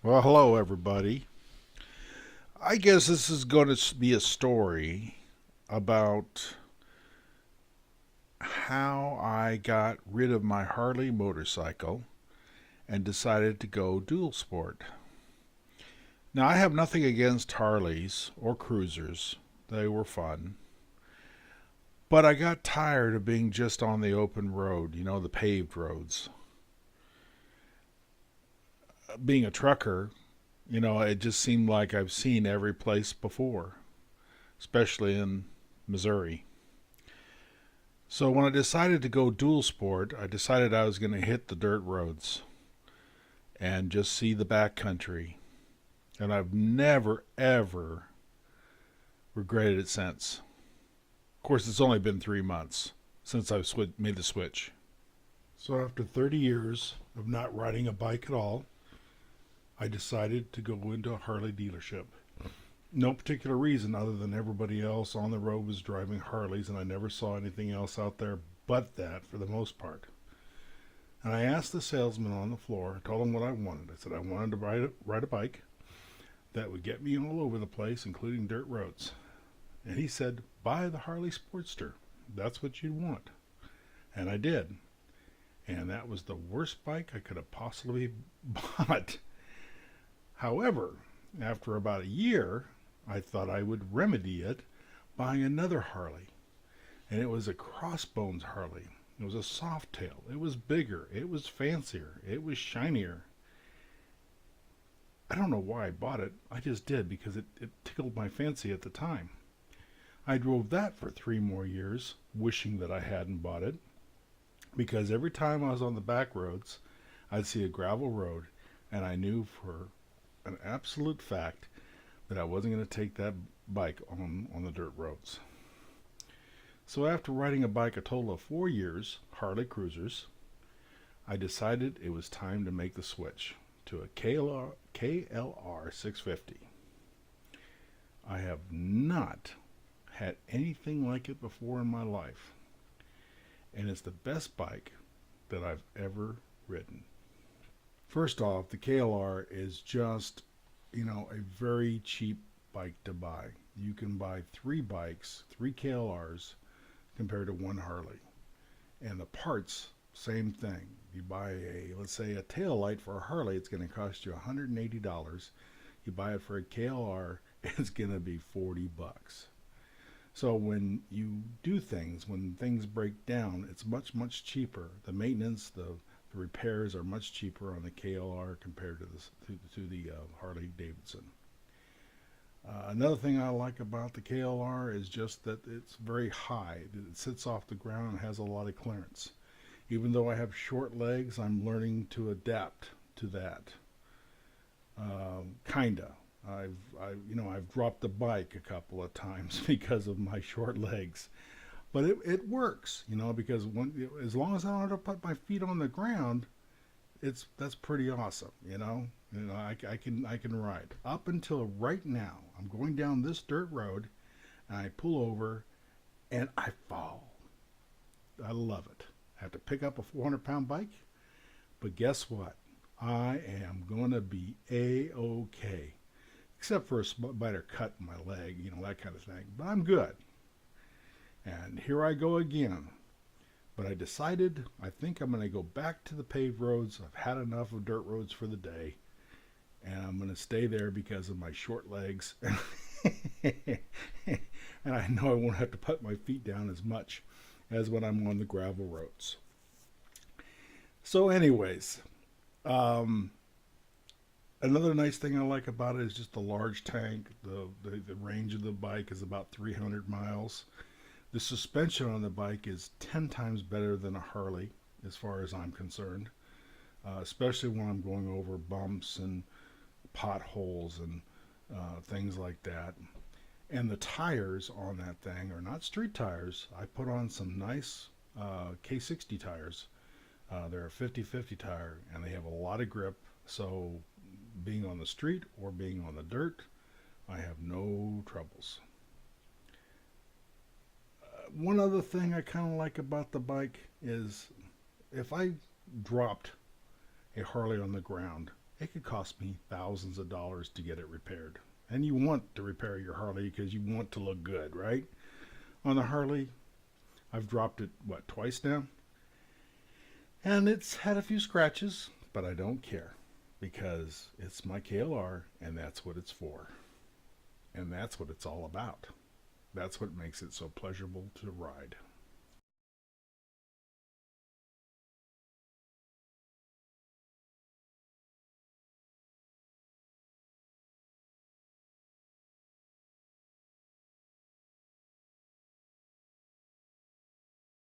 Well, hello, everybody. I guess this is going to be a story about how I got rid of my Harley motorcycle and decided to go dual sport. Now, I have nothing against Harleys or cruisers, they were fun. But I got tired of being just on the open road, the paved roads. Being a trucker, it just seemed like I've seen every place before, especially in Missouri. So when I decided to go dual sport, I decided I was going to hit the dirt roads and just see the back country. And I've never, ever regretted it since. Of course, it's only been 3 months since I've made the switch. So after 30 years of not riding a bike at all, I decided to go into a Harley dealership. No particular reason other than everybody else on the road was driving Harleys, and I never saw anything else out there but that for the most part. And I asked the salesman on the floor, I told him what I wanted. I said I wanted to ride a bike that would get me all over the place, including dirt roads. And he said, buy the Harley Sportster. That's what you'd want. And I did. And that was the worst bike I could have possibly bought. However, after about a year, I thought I would remedy it buying another Harley. And it was a Crossbones Harley. It was a soft tail. It was bigger. It was fancier. It was shinier. I don't know why I bought it. I just did because it tickled my fancy at the time. I drove that for 3 more years, wishing that I hadn't bought it. Because every time I was on the back roads, I'd see a gravel road, and I knew for an absolute fact that I wasn't going to take that bike on the dirt roads. So after riding a bike a total of 4 years, Harley Cruisers, I decided it was time to make the switch to a KLR650. I have not had anything like it before in my life, and it's the best bike that I've ever ridden. First off, the KLR is just, a very cheap bike to buy. You can buy 3 bikes, 3 KLRs, compared to 1 Harley. And the parts, same thing. You buy let's say a tail light for a Harley, it's going to cost you $180. You buy it for a KLR, it's going to be $40. So when you do things, when things break down, it's much, much cheaper. The maintenance, the repairs are much cheaper on the KLR compared to the Harley Davidson. Another thing I like about the KLR is just that it's very high. It sits off the ground and has a lot of clearance. Even though I have short legs, I'm learning to adapt to that. Kinda. I've dropped the bike a couple of times because of my short legs. But it works, because as long as I don't have to put my feet on the ground, that's pretty awesome, I can ride. Up until right now, I'm going down this dirt road, and I pull over, and I fall. I love it. I have to pick up a 400-pound bike, but guess what? I am gonna be A-OK, except for a minor cut in my leg, that kind of thing. But I'm good. And here I go again. But I decided I think I'm going to go back to the paved roads. I've had enough of dirt roads for the day. And I'm going to stay there because of my short legs. And I know I won't have to put my feet down as much as when I'm on the gravel roads. So anyways, another nice thing I like about it is just the large tank. The range of the bike is about 300 miles. The suspension on the bike is 10 times better than a Harley, as far as I'm concerned, especially when I'm going over bumps and potholes and things like that. And the tires on that thing are not street tires. I put on some nice K60 tires. They're a 50/50 tire, and they have a lot of grip. So being on the street or being on the dirt, I have no troubles. One other thing I kind of like about the bike is if I dropped a Harley on the ground, it could cost me thousands of dollars to get it repaired. And you want to repair your Harley because you want to look good, right? On the Harley, I've dropped it, what, twice now? And it's had a few scratches, but I don't care because it's my KLR and that's what it's for. And that's what it's all about. That's what makes it so pleasurable to ride.